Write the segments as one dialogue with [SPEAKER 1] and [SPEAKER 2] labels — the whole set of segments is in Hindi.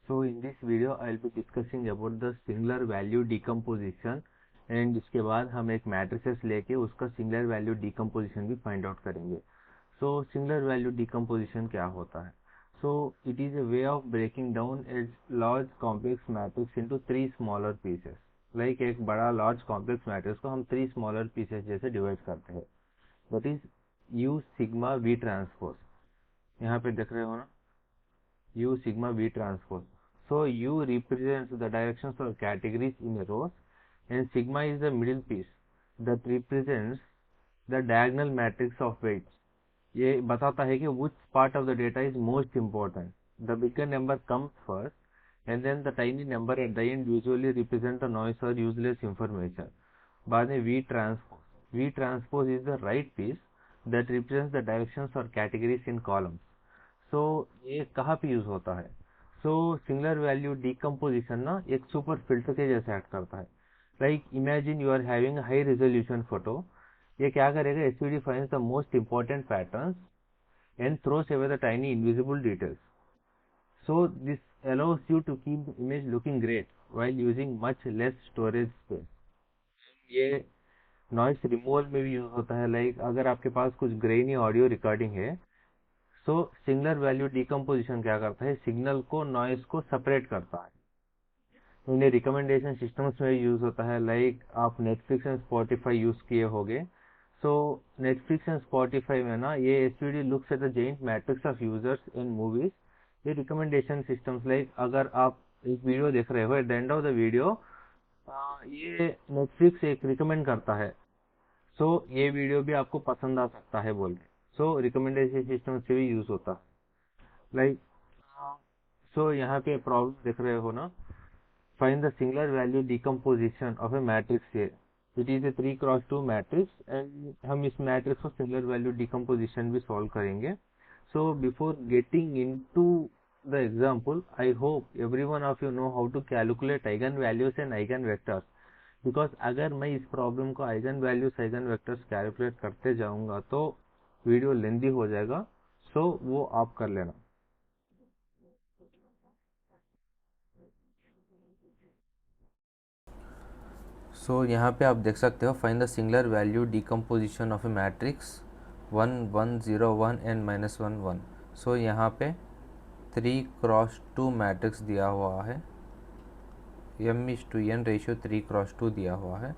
[SPEAKER 1] So in this video I will be discussing about the singular value decomposition and इसके बाद हम एक मैट्रिसेस लेके उसका सिंगुलर वैल्यू डिकम्पोजिशन भी फाइंड आउट करेंगे. सो सिंगुलर वैल्यू डिकम्पोजिशन क्या होता है? So it is a way of breaking down a large complex matrix into three smaller pieces. Like एक बड़ा लार्ज कॉम्प्लेक्स मैट्रिक्स को हम थ्री स्मॉलर पीसेस जैसे डिवाइड करते हैं. That is you sigma V transpose. यहाँ पे देख रहे हो ना, U sigma V transpose. So U represents the directions or categories in a row, and sigma is the middle piece that represents the diagonal matrix of weights. ये बताता है कि which part of the data is most important. The bigger number comes first, and then the tiny number at the end usually represent the noise or useless information. बाद में V transpose. V transpose is the right piece that represents the directions or categories in columns. सो ये कहाँ पे यूज होता है? सो सिंगुलर वैल्यू डिकम्पोजिशन ना एक सुपर फिल्टर के जैसे एक्ट करता है. Like imagine you are having high resolution photo. ये क्या करेगा? SVD finds the most important patterns and throws away the tiny invisible details. So this allows you to keep the image looking great while using much less storage space. ये नॉइस रिमूवल में भी यूज होता है. लाइक अगर आपके पास कुछ ग्रेनी ऑडियो रिकॉर्डिंग है, सो सिग्नल वैल्यू डिकम्पोजिशन क्या करता है? सिग्नल को नॉइस को सेपरेट करता है. इन्हें रिकमेंडेशन सिस्टम्स में यूज होता है. लाइक आप नेटफ्लिक्स एंड स्पॉटिफाई यूज किए होंगे. सो नेटफ्लिक्स एंड स्पॉटिफाई में ना ये SVD looks at the giant matrix of users in movies. ये रिकमेंडेशन सिस्टम्स, लाइक अगर आप एक वीडियो देख रहे हो, at the end of the video ये नेटफ्लिक्स एक रिकमेंड करता है. सो ये वीडियो भी आपको पसंद आ सकता है बोल के. सो रिकमेंडेशन सिस्टम से भी यूज होता है. लाइक सो यहाँ पे प्रॉब्लम देख रहे हो ना. Find the singular value decomposition of a matrix. A it is a 3x2 matrix and हम इस मैट्रिक्स को सिंगुलर वैल्यू डिकम्पोजिशन भी सॉल्व करेंगे. So before getting into the example, I hope everyone of you know how to calculate eigen values and eigen vectors. Because अगर मैं इस प्रॉब्लम को eigen values eigen vectors calculate करते जाऊंगा तो वीडियो लेंदी हो जाएगा. सो वो आप कर लेना.
[SPEAKER 2] सो यहाँ पे आप देख सकते हो find the singular value decomposition of a matrix 1 1 0 1 and -1 1. सो यहाँ पे 3x2 मैट्रिक्स दिया हुआ है. m:n रेशियो 3x2 दिया हुआ है.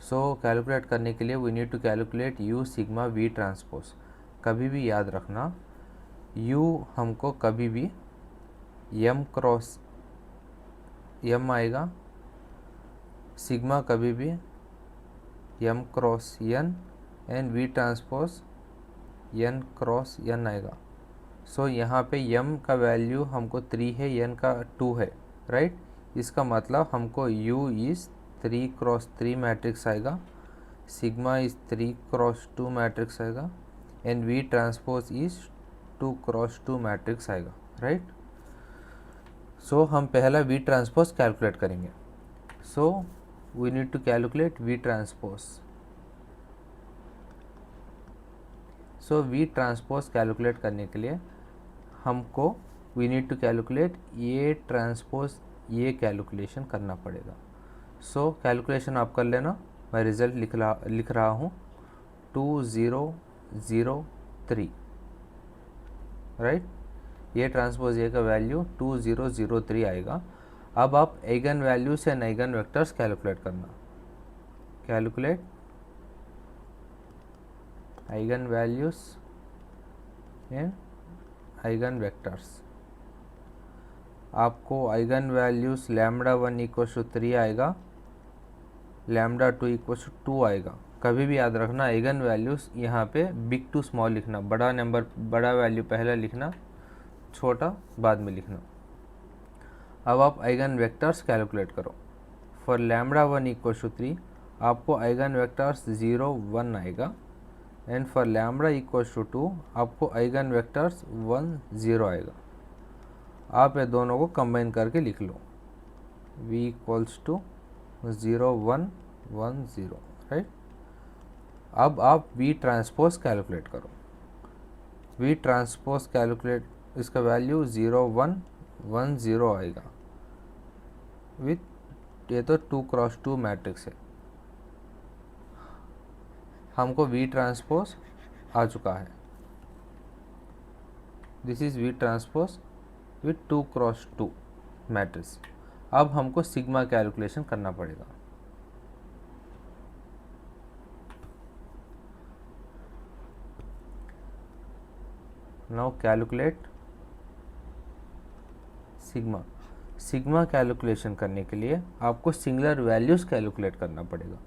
[SPEAKER 2] सो कैलकुलेट करने के लिए we need to calculate u sigma v transpose. कभी भी याद रखना, u हमको कभी भी m क्रॉस m आएगा, सिग्मा कभी भी m cross n and v transpose n cross n आएगा. सो यहाँ पे m का वैल्यू हमको 3 है, n का 2 है, राइट. इसका मतलब हमको u इज़ 3x3 मैट्रिक्स आएगा, सिग्मा इज़ 3x2 मैट्रिक्स आएगा and v transpose is 2x2 matrix आएगा, राइट. सो हम पहला v ट्रांसपोज कैलकुलेट करेंगे. सो we need to calculate V transpose. So V transpose calculate करने के लिए हमको we need to calculate ये ट्रांसपोज, ये कैलकुलेशन करना पड़ेगा. सो कैलकुलेशन आप कर लेना. मैं रिज़ल्ट लिख रहा हूँ 2003, राइट. ये ट्रांसपोज ए का वैल्यू 2003 आएगा. अब आप eigen values and eigen vectors calculate करना. Calculate eigen values and eigen vectors. आपको आइगन वैल्यूज λ1 = 3 आएगा, λ2 = 2 आएगा. कभी भी याद रखना आइगन वैल्यूज यहाँ पे बिग टू स्मॉल लिखना. बड़ा नंबर, बड़ा वैल्यू पहले लिखना, छोटा बाद में लिखना. अब आप आइगन वेक्टर्स कैलकुलेट करो. फॉर λ1 = 3 आपको आइगन वेक्टर्स 0 1 आएगा एंड फॉर λ = 2 आपको आइगन वेक्टर्स 1 0 आएगा. आप ये दोनों को कंबाइन करके लिख लो. v = 0 1 1 0, right. अब आप v ट्रांसपोज कैलकुलेट करो. v ट्रांसपोज कैलकुलेट, इसका वैल्यू 0 1 1 0 आएगा विथ, ये तो 2x2 मैट्रिक्स है, हमको V ट्रांसपोज आ चुका है, this is V transpose with 2x2 matrix. अब हमको सिग्मा कैलकुलेशन करना पड़ेगा। Now calculate sigma. Sigma calculation करने के लिए आपको सिंगुलर वैल्यूज़ कैलकुलेट करना पड़ेगा।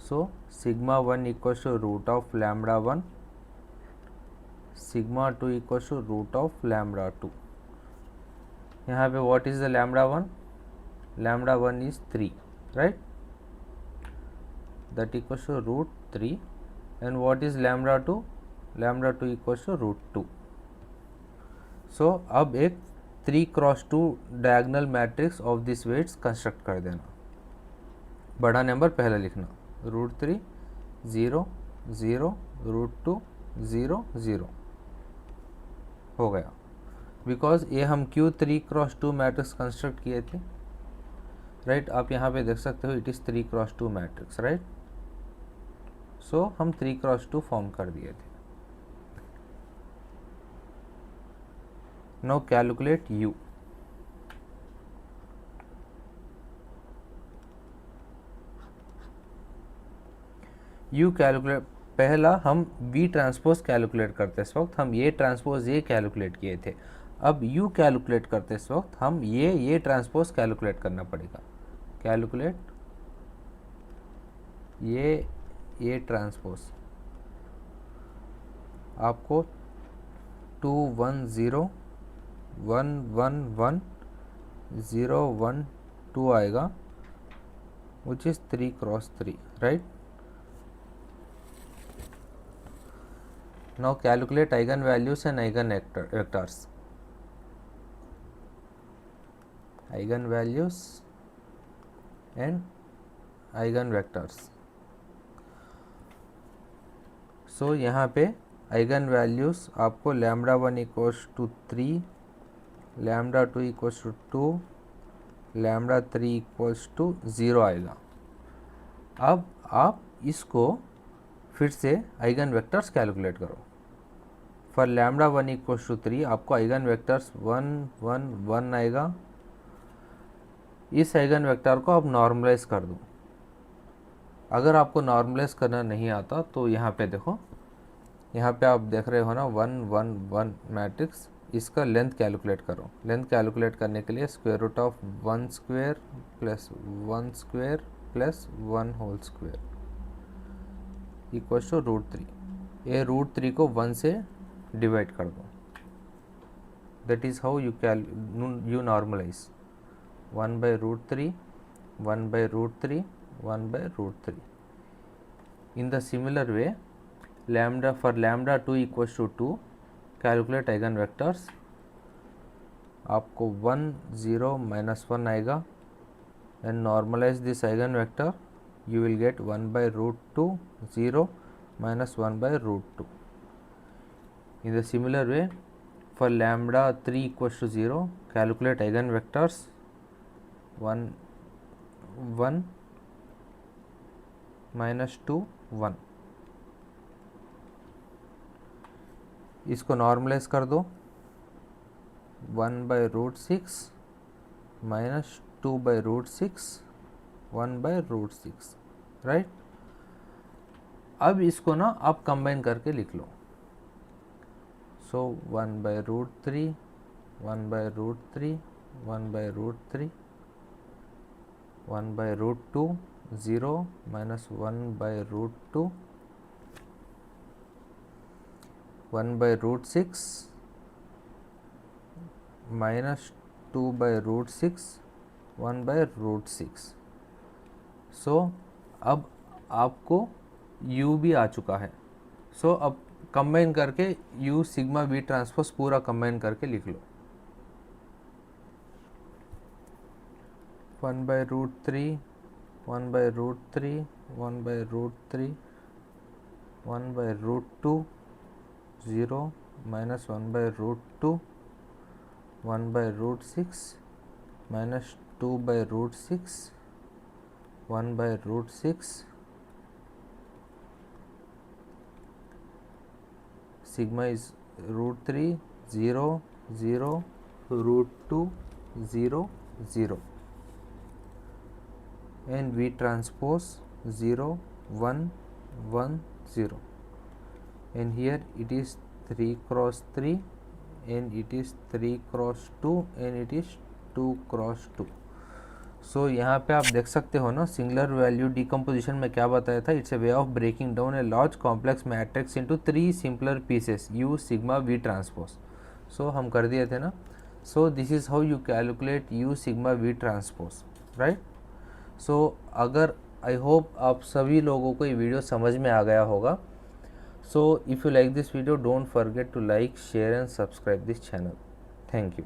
[SPEAKER 2] So sigma 1 equals to root of lambda 1, sigma 2 equals to root of lambda 2। यहाँ पे what is the lambda 1? Lambda 1 is 3, right, that equals to root 3, and what is lambda 2? Lambda 2 equals to root 2। So अब एक 3x2 diagonal matrix of this weights construct कर देना। बड़ा नंबर पहले लिखना, रूट 3 0 0 रूट 2 0 0 हो गया, बिकॉज ये हम क्यों 3x2 मैट्रिक्स कंस्ट्रक्ट किए थे, राइट। आप यहाँ पे देख सकते हो it is 3x2 matrix, right. So हम 3x2 फॉर्म कर दिए थे। Now calculate U। U calculate, पहला हम V ट्रांसपोज कैलकुलेट करते इस वक्त हम ये ट्रांसपोज ये कैलकुलेट किए थे। अब U कैलकुलेट करते इस वक्त हम ये ट्रांसपोज कैलकुलेट करना पड़ेगा। कैलकुलेट ये ट्रांसपोज, आपको 2 1 0 1 1 1 0 1 2 आएगा, which is 3x3, right. Now calculate eigenvalues and eigenvectors. Eigenvalues and eigenvectors. So यहाँ पे eigenvalues आपको lambda 1 equals to 3, lambda 2 equals to 2, lambda 3 equals to 0 आएगा। अब आप इसको फिर से आइगन वेक्टर्स कैलकुलेट करो। फॉर लैम्बडा 1 इक्वल्स टू 3 आपको आइगन वेक्टर्स 1 1 1 आएगा। इस आइगन वेक्टर को आप नॉर्मलाइज कर दो। अगर आपको नॉर्मलाइज करना नहीं आता तो यहाँ पे देखो, यहाँ पे आप देख रहे हो ना 1 1 1 मैट्रिक्स, इसका लेंथ कैलकुलेट करो। लेंथ कैलकुलेट करने के लिए square root of 1 square plus 1 square plus 1 whole square equals to root 3। ये रूट 3 को 1 से डिवाइड कर दो, that is how you normalize 1 by root 3 1 by root 3 1 by root 3। In the similar way lambda for lambda 2 equals to 2 calculate eigen vectors, आपको 1 0 माइनस 1 आएगा, and normalize this eigen vector, you will get 1 by root 2 0 minus 1 by root 2. In the similar way, for lambda 3 equals to 0, calculate eigenvectors 1 1 minus 2 1। इसको नॉर्मलाइज कर दो, 1 by root 6 minus 2 by root 6 1 by root 6, right. अब इसको ना आप कंबाइन करके लिख लो। सो 1 by root 3 1 by root 3 1 by root 3 1 by root 2 0 minus 1 by root 2 1 by root 6 minus 2 by root 6 1 by root 6। सो अब आपको u भी आ चुका है। सो अब कंबाइन करके u सिग्मा v ट्रांसपोज पूरा कंबाइन करके लिख लो। 1 by root 3 1 by root 3 1 by root 3 1 by root 2 0 minus 1 by root 2 1/√6 minus 2/√6, 1/√6, sigma is √3, 0, 0, √2, 0, 0, and V transpose 0, 1, 1, 0, and here it is 3 cross 3, and it is 3 cross 2, and it is 2 cross 2. सो यहाँ पे आप देख सकते हो ना, सिंगुलर वैल्यू डिकम्पोजिशन में क्या बताया था, it's a way of breaking down a large complex matrix into 3 simpler pieces U sigma V transpose. So हम कर दिए थे ना. So this is how you calculate U sigma V transpose, right. So अगर आई होप आप सभी लोगों को ये वीडियो समझ में आ गया होगा. So if you like this video, don't forget to like, share and subscribe this channel. Thank you.